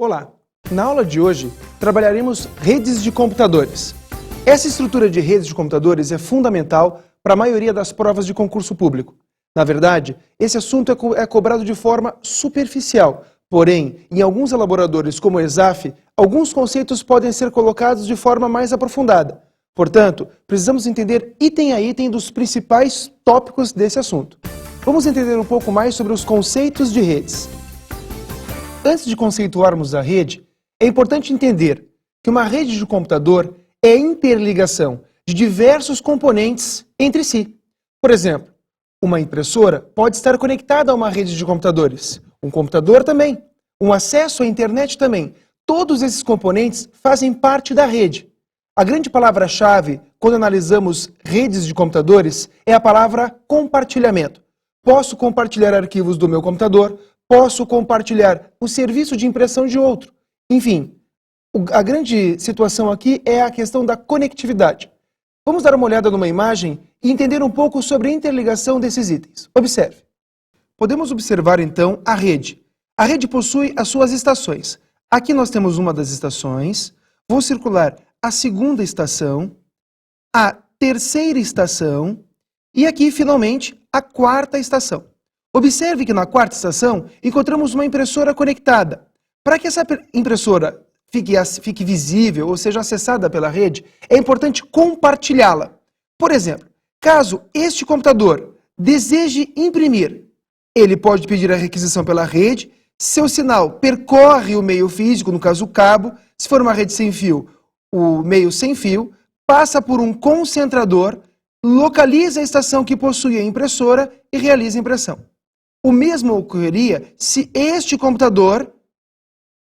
Olá! Na aula de hoje, trabalharemos redes de computadores. Essa estrutura de redes de computadores é fundamental para a maioria das provas de concurso público. Na verdade, esse assunto é cobrado de forma superficial, porém, em alguns elaboradores como o ESAF, alguns conceitos podem ser colocados de forma mais aprofundada. Portanto, precisamos entender item a item dos principais tópicos desse assunto. Vamos entender um pouco mais sobre os conceitos de redes. Antes de conceituarmos a rede, é importante entender que uma rede de computador é a interligação de diversos componentes entre si. Por exemplo, uma impressora pode estar conectada a uma rede de computadores, um computador também, um acesso à internet também. Todos esses componentes fazem parte da rede. A grande palavra-chave, quando analisamos redes de computadores, é a palavra compartilhamento. Posso compartilhar arquivos do meu computador, posso compartilhar o serviço de impressão de outro. Enfim, a grande situação aqui é a questão da conectividade. Vamos dar uma olhada numa imagem e entender um pouco sobre a interligação desses itens. Observe. Podemos observar então a rede. A rede possui as suas estações. Aqui nós temos uma das estações. Vou circular a segunda estação, a terceira estação e aqui, finalmente, a quarta estação. Observe que na quarta estação encontramos uma impressora conectada. Para que essa impressora fique visível ou seja acessada pela rede, é importante compartilhá-la. Por exemplo, caso este computador deseje imprimir, ele pode pedir a requisição pela rede, seu sinal percorre o meio físico, no caso o cabo, se for uma rede sem fio, o meio sem fio, passa por um concentrador, localiza a estação que possui a impressora e realiza a impressão. O mesmo ocorreria se este computador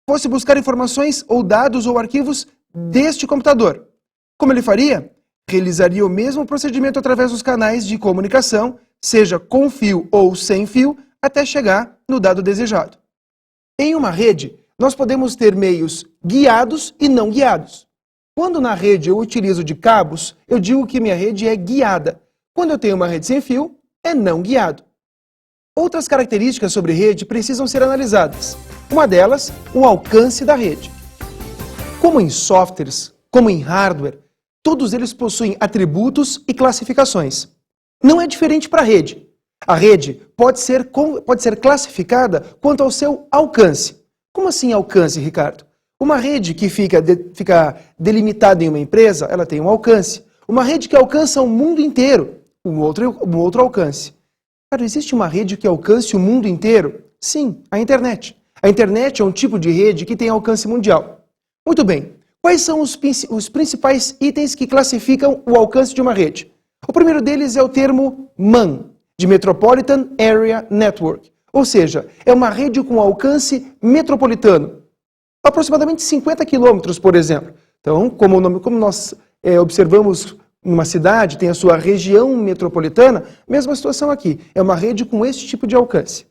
fosse buscar informações ou dados ou arquivos deste computador. Como ele faria? Realizaria o mesmo procedimento através dos canais de comunicação, seja com fio ou sem fio, até chegar no dado desejado. Em uma rede, nós podemos ter meios guiados e não guiados. Quando na rede eu utilizo de cabos, eu digo que minha rede é guiada. Quando eu tenho uma rede sem fio, é não guiado. Outras características sobre rede precisam ser analisadas. Uma delas, o alcance da rede. Como em softwares, como em hardware, todos eles possuem atributos e classificações. Não é diferente para a rede. A rede pode ser classificada quanto ao seu alcance. Como assim alcance, Ricardo? Uma rede que fica delimitada em uma empresa, ela tem um alcance. Uma rede que alcança o mundo inteiro, um outro alcance. Cara, existe uma rede que alcance o mundo inteiro? Sim, a internet. A internet é um tipo de rede que tem alcance mundial. Muito bem, quais são os principais itens que classificam o alcance de uma rede? O primeiro deles é o termo MAN, de Metropolitan Area Network, ou seja, é uma rede com alcance metropolitano, aproximadamente 50 quilômetros, por exemplo. Então, como nós observamos numa cidade, tem a sua região metropolitana, mesma situação aqui, é uma rede com esse tipo de alcance.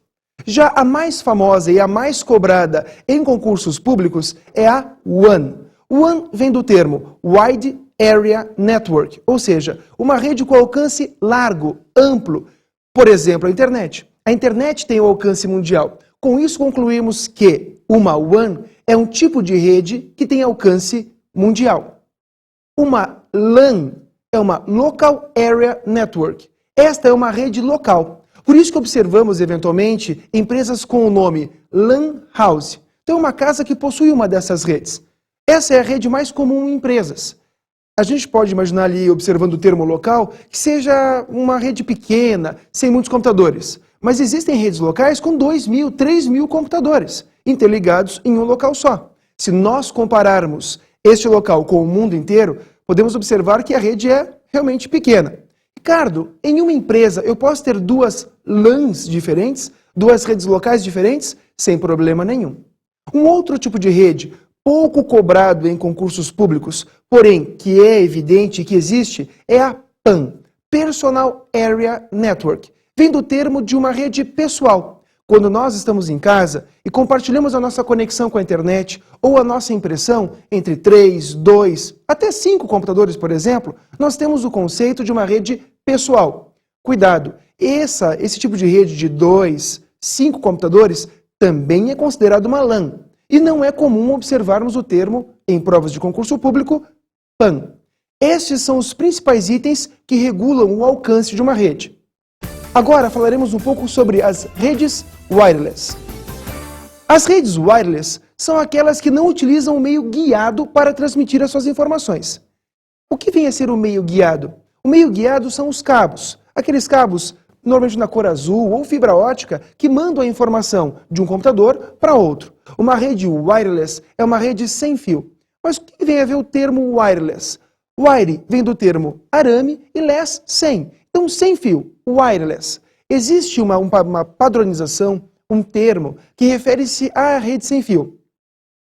Já a mais famosa e a mais cobrada em concursos públicos é a WAN. WAN vem do termo Wide Area Network, ou seja, uma rede com alcance largo, amplo. Por exemplo, a internet. A internet tem o alcance mundial. Com isso concluímos que uma WAN é um tipo de rede que tem alcance mundial. Uma LAN é uma Local Area Network. Esta é uma rede local. Por isso que observamos, eventualmente, empresas com o nome LAN House. Então, uma casa que possui uma dessas redes. Essa é a rede mais comum em empresas. A gente pode imaginar ali, observando o termo local, que seja uma rede pequena, sem muitos computadores. Mas existem redes locais com 2.000, 3.000 computadores, interligados em um local só. Se nós compararmos este local com o mundo inteiro, podemos observar que a rede é realmente pequena. Ricardo, em uma empresa eu posso ter duas LANs diferentes, duas redes locais diferentes, sem problema nenhum. Um outro tipo de rede, pouco cobrado em concursos públicos, porém que é evidente que existe, é a PAN, Personal Area Network. Vem do termo de uma rede pessoal. Quando nós estamos em casa e compartilhamos a nossa conexão com a internet ou a nossa impressão entre 3, 2, até 5 computadores, por exemplo, nós temos o conceito de uma rede pessoal. Cuidado, esse tipo de rede de 2, 5 computadores também é considerado uma LAN. E não é comum observarmos o termo, em provas de concurso público, PAN. Estes são os principais itens que regulam o alcance de uma rede. Agora falaremos um pouco sobre as redes wireless. As redes wireless são aquelas que não utilizam o meio guiado para transmitir as suas informações. O que vem a ser o meio guiado? O meio guiado são os cabos. Aqueles cabos, normalmente na cor azul ou fibra ótica, que mandam a informação de um computador para outro. Uma rede wireless é uma rede sem fio. Mas o que vem a ver o termo wireless? Wire vem do termo arame e less, sem. Então, sem fio, wireless. Existe uma padronização, um termo, que refere-se à rede sem fio.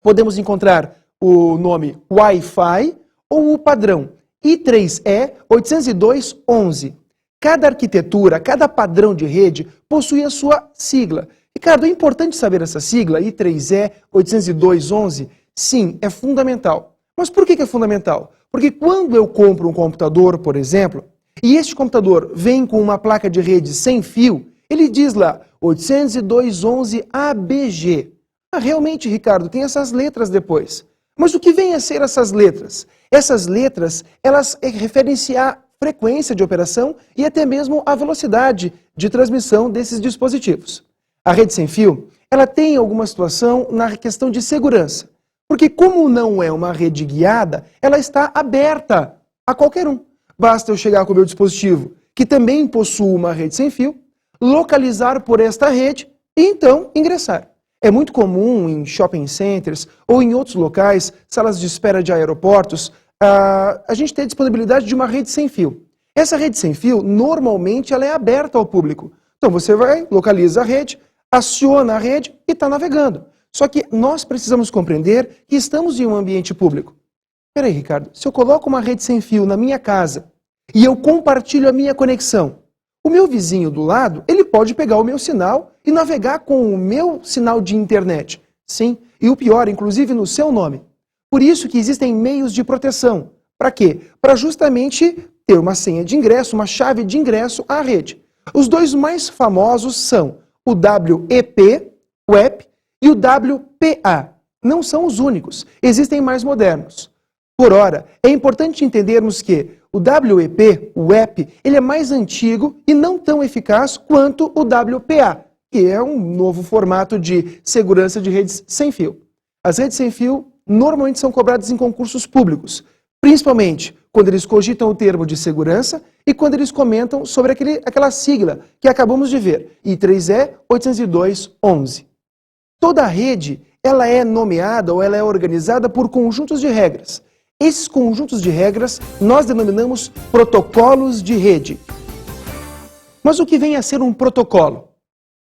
Podemos encontrar o nome Wi-Fi ou o padrão I3E 802.11. Cada arquitetura, cada padrão de rede possui a sua sigla. Ricardo, é importante saber essa sigla, I3E 802.11? Sim, é fundamental. Mas por que é fundamental? Porque quando eu compro um computador, por exemplo, e este computador vem com uma placa de rede sem fio, ele diz lá 802.11 ABG. Realmente, Ricardo, tem essas letras depois. Mas o que vem a ser essas letras? Essas letras, elas referem-se à frequência de operação e até mesmo à velocidade de transmissão desses dispositivos. A rede sem fio, ela tem alguma situação na questão de segurança. Porque como não é uma rede guiada, ela está aberta a qualquer um. Basta eu chegar com o meu dispositivo, que também possui uma rede sem fio, localizar por esta rede e então ingressar. É muito comum em shopping centers ou em outros locais, salas de espera de aeroportos, a gente ter disponibilidade de uma rede sem fio. Essa rede sem fio, normalmente, ela é aberta ao público. Então você vai, localiza a rede, aciona a rede e está navegando. Só que nós precisamos compreender que estamos em um ambiente público. Peraí, Ricardo, se eu coloco uma rede sem fio na minha casa e eu compartilho a minha conexão, o meu vizinho do lado, ele pode pegar o meu sinal e navegar com o meu sinal de internet. Sim, e o pior, inclusive no seu nome. Por isso que existem meios de proteção. Para quê? Para justamente ter uma senha de ingresso, uma chave de ingresso à rede. Os dois mais famosos são o WEP, WEP, e o WPA. Não são os únicos, existem mais modernos. Por ora, é importante entendermos que o WEP, o WEP, ele é mais antigo e não tão eficaz quanto o WPA, que é um novo formato de segurança de redes sem fio. As redes sem fio normalmente são cobradas em concursos públicos, principalmente quando eles cogitam o termo de segurança e quando eles comentam sobre aquela sigla que acabamos de ver, I3E 802.11. Toda a rede, ela é nomeada ou ela é organizada por conjuntos de regras. Esses conjuntos de regras nós denominamos protocolos de rede. Mas o que vem a ser um protocolo?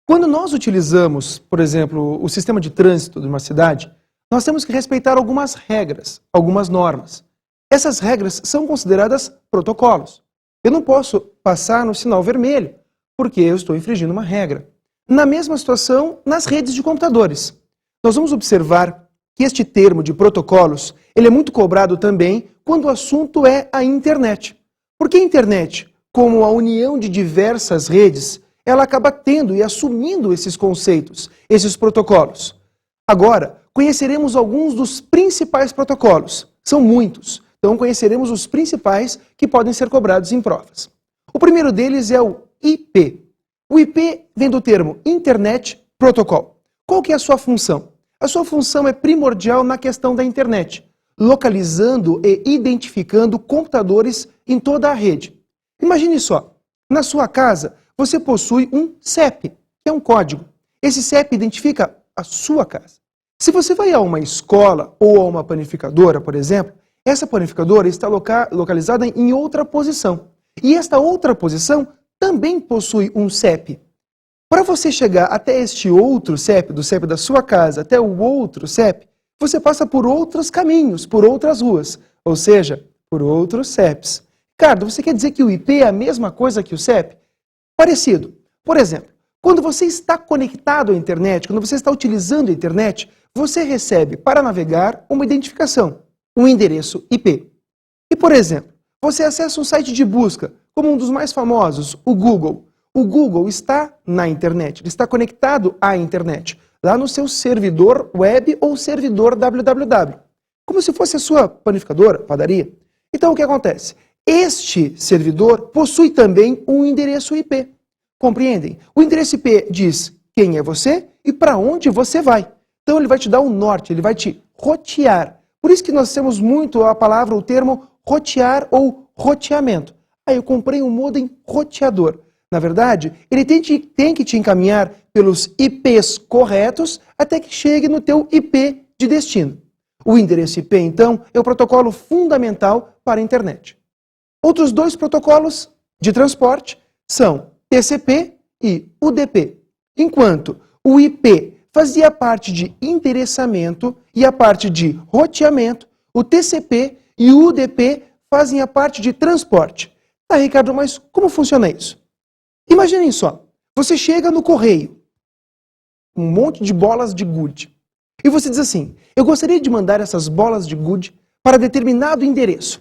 Quando nós utilizamos, por exemplo, o sistema de trânsito de uma cidade, nós temos que respeitar algumas regras, algumas normas. Essas regras são consideradas protocolos. Eu não posso passar no sinal vermelho, porque eu estou infringindo uma regra. Na mesma situação, nas redes de computadores. Nós vamos observar que este termo de protocolos, ele é muito cobrado também quando o assunto é a internet. Porque a internet, como a união de diversas redes, ela acaba tendo e assumindo esses conceitos, esses protocolos. Agora, conheceremos alguns dos principais protocolos. São muitos. Então, conheceremos os principais que podem ser cobrados em provas. O primeiro deles é o IP. O IP vem do termo Internet Protocol. Qual que é a sua função? A sua função é primordial na questão da internet, localizando e identificando computadores em toda a rede. Imagine só, na sua casa você possui um CEP, que é um código. Esse CEP identifica a sua casa. Se você vai a uma escola ou a uma panificadora, por exemplo, essa panificadora está localizada em outra posição. E esta outra posição também possui um CEP. Para você chegar até este outro CEP, do CEP da sua casa até o outro CEP, você passa por outros caminhos, por outras ruas, ou seja, por outros CEPs. Ricardo, você quer dizer que o IP é a mesma coisa que o CEP? Parecido. Por exemplo, quando você está conectado à internet, quando você está utilizando a internet, você recebe, para navegar, uma identificação, um endereço IP. E, por exemplo, você acessa um site de busca, como um dos mais famosos, o Google. O Google está na internet, ele está conectado à internet. lá no seu servidor web ou servidor www, como se fosse a sua panificadora, padaria. Então o que acontece? Este servidor possui também um endereço IP. Compreendem? O endereço IP diz quem é você e para onde você vai. Então ele vai te dar um norte, ele vai te rotear. Por isso que nós temos muito a palavra, o termo rotear ou roteamento. Aí eu comprei um modem roteador. Na verdade, ele tem que te encaminhar pelos IPs corretos até que chegue no teu IP de destino. O endereço IP, então, é o protocolo fundamental para a internet. Outros dois protocolos de transporte são TCP e UDP. Enquanto o IP fazia parte de endereçamento e a parte de roteamento, o TCP e o UDP fazem a parte de transporte. Tá, Ricardo, mas como funciona isso? Imaginem só, você chega no correio, um monte de bolas de gude, e você diz assim, eu gostaria de mandar essas bolas de gude para determinado endereço.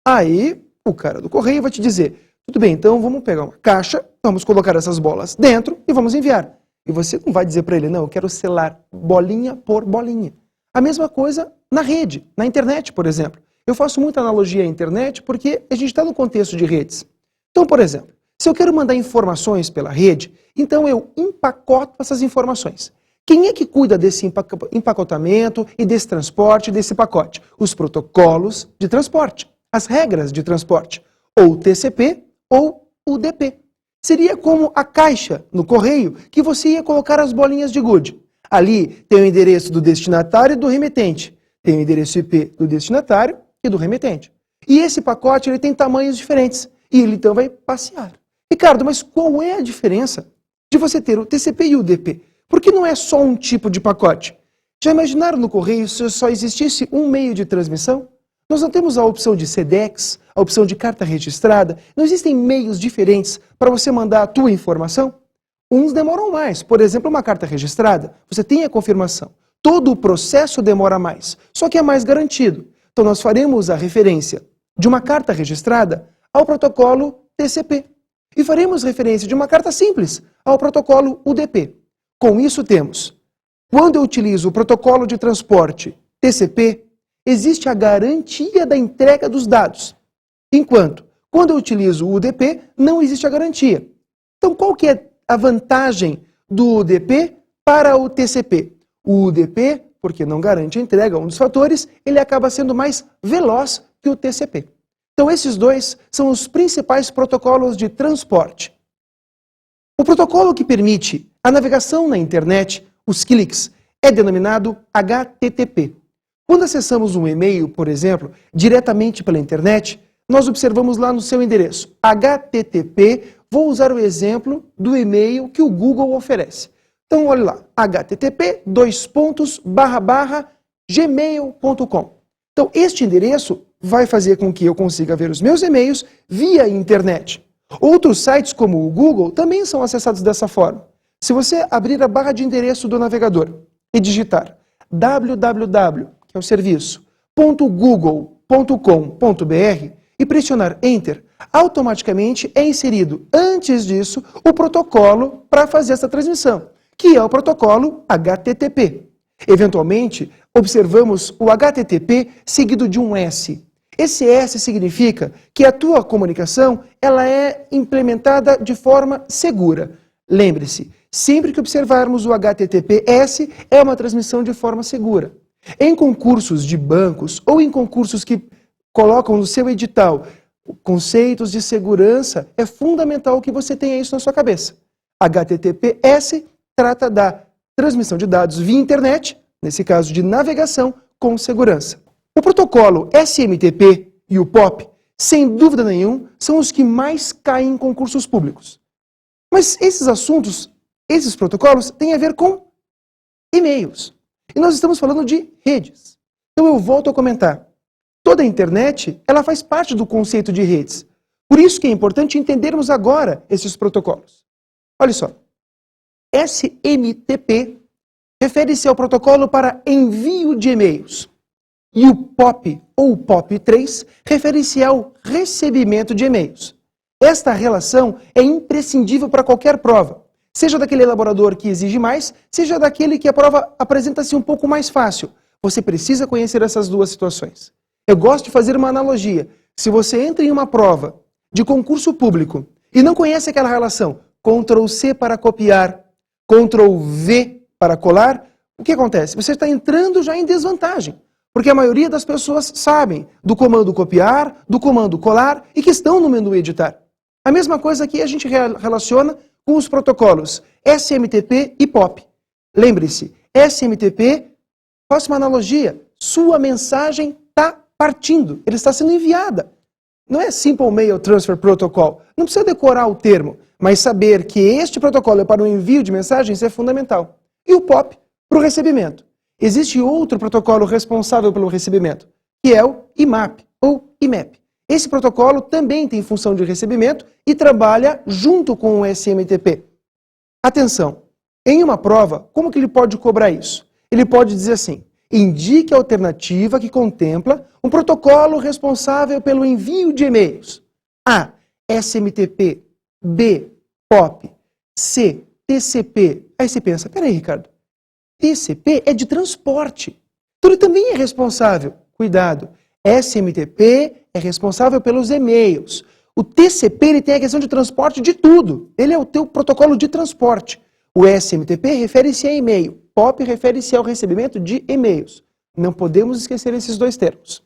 Aí, o cara do correio vai te dizer, tudo bem, então vamos pegar uma caixa, vamos colocar essas bolas dentro e vamos enviar. E você não vai dizer para ele, não, eu quero selar bolinha por bolinha. A mesma coisa na rede, na internet, por exemplo. Eu faço muita analogia à internet porque a gente está no contexto de redes. Então, por exemplo, se eu quero mandar informações pela rede, então eu empacoto essas informações. Quem é que cuida desse empacotamento e desse transporte, desse pacote? Os protocolos de transporte, as regras de transporte, ou TCP ou UDP. Seria como a caixa no correio que você ia colocar as bolinhas de gude. Ali tem o endereço do destinatário e do remetente. Tem o endereço IP do destinatário e do remetente. E esse pacote ele tem tamanhos diferentes. E ele então vai passear. Ricardo, mas qual é a diferença de você ter o TCP e o UDP? Porque não é só um tipo de pacote. Já imaginaram no correio se só existisse um meio de transmissão? Nós não temos a opção de SEDEX, a opção de carta registrada. Não existem meios diferentes para você mandar a tua informação? Uns demoram mais. Por exemplo, uma carta registrada, você tem a confirmação. Todo o processo demora mais, só que é mais garantido. Então nós faremos a referência de uma carta registrada ao protocolo TCP. E faremos referência de uma carta simples ao protocolo UDP. Com isso temos, quando eu utilizo o protocolo de transporte TCP, existe a garantia da entrega dos dados. Enquanto, quando eu utilizo o UDP, não existe a garantia. Então, qual que é a vantagem do UDP para o TCP? O UDP, porque não garante a entrega, um dos fatores, ele acaba sendo mais veloz que o TCP. Então, esses dois são os principais protocolos de transporte. O protocolo que permite a navegação na internet, os cliques, é denominado HTTP. Quando acessamos um e-mail, por exemplo, diretamente pela internet, nós observamos lá no seu endereço HTTP, vou usar o exemplo do e-mail que o Google oferece. Então, olha lá, http://gmail.com. Então, este endereço vai fazer com que eu consiga ver os meus e-mails via internet. Outros sites, como o Google, também são acessados dessa forma. Se você abrir a barra de endereço do navegador e digitar www, que é o serviço, .google.com.br e pressionar Enter, automaticamente é inserido, antes disso, o protocolo para fazer essa transmissão, que é o protocolo HTTP. Eventualmente, observamos o HTTP seguido de um S. Esse S significa que a tua comunicação ela é implementada de forma segura. Lembre-se, sempre que observarmos o HTTPS, é uma transmissão de forma segura. Em concursos de bancos ou em concursos que colocam no seu edital conceitos de segurança, é fundamental que você tenha isso na sua cabeça. HTTPS trata da transmissão de dados via internet, nesse caso de navegação com segurança. O protocolo SMTP e o POP, sem dúvida nenhuma, são os que mais caem em concursos públicos. Mas esses assuntos, esses protocolos, têm a ver com e-mails. E nós estamos falando de redes. Então eu volto a comentar. Toda a internet, ela faz parte do conceito de redes. Por isso que é importante entendermos agora esses protocolos. Olha só. SMTP refere-se ao protocolo para envio de e-mails. E o POP, ou POP3, refere-se ao recebimento de e-mails. Esta relação é imprescindível para qualquer prova. Seja daquele elaborador que exige mais, seja daquele que a prova apresenta-se um pouco mais fácil. Você precisa conhecer essas duas situações. Eu gosto de fazer uma analogia. Se você entra em uma prova de concurso público e não conhece aquela relação Ctrl+C para copiar, Ctrl+V para colar, o que acontece? Você está entrando já em desvantagem, porque a maioria das pessoas sabem do comando copiar, do comando colar e que estão no menu editar. A mesma coisa que a gente relaciona com os protocolos SMTP e POP. Lembre-se, SMTP, próxima analogia, sua mensagem está partindo, ele está sendo enviada. Não é Simple Mail Transfer Protocol, não precisa decorar o termo, mas saber que este protocolo é para o envio de mensagens é fundamental. E o POP para o recebimento. Existe outro protocolo responsável pelo recebimento, que é o IMAP ou IMAP. Esse protocolo também tem função de recebimento e trabalha junto com o SMTP. Atenção, em uma prova, como que ele pode cobrar isso? Ele pode dizer assim, indique a alternativa que contempla um protocolo responsável pelo envio de e-mails. A. SMTP. B. POP. C. TCP. Aí você pensa, peraí, Ricardo, TCP é de transporte. Então ele também é responsável. Cuidado, SMTP é responsável pelos e-mails. O TCP ele tem a questão de transporte de tudo. Ele é o teu protocolo de transporte. O SMTP refere-se a e-mail. POP refere-se ao recebimento de e-mails. Não podemos esquecer esses dois termos.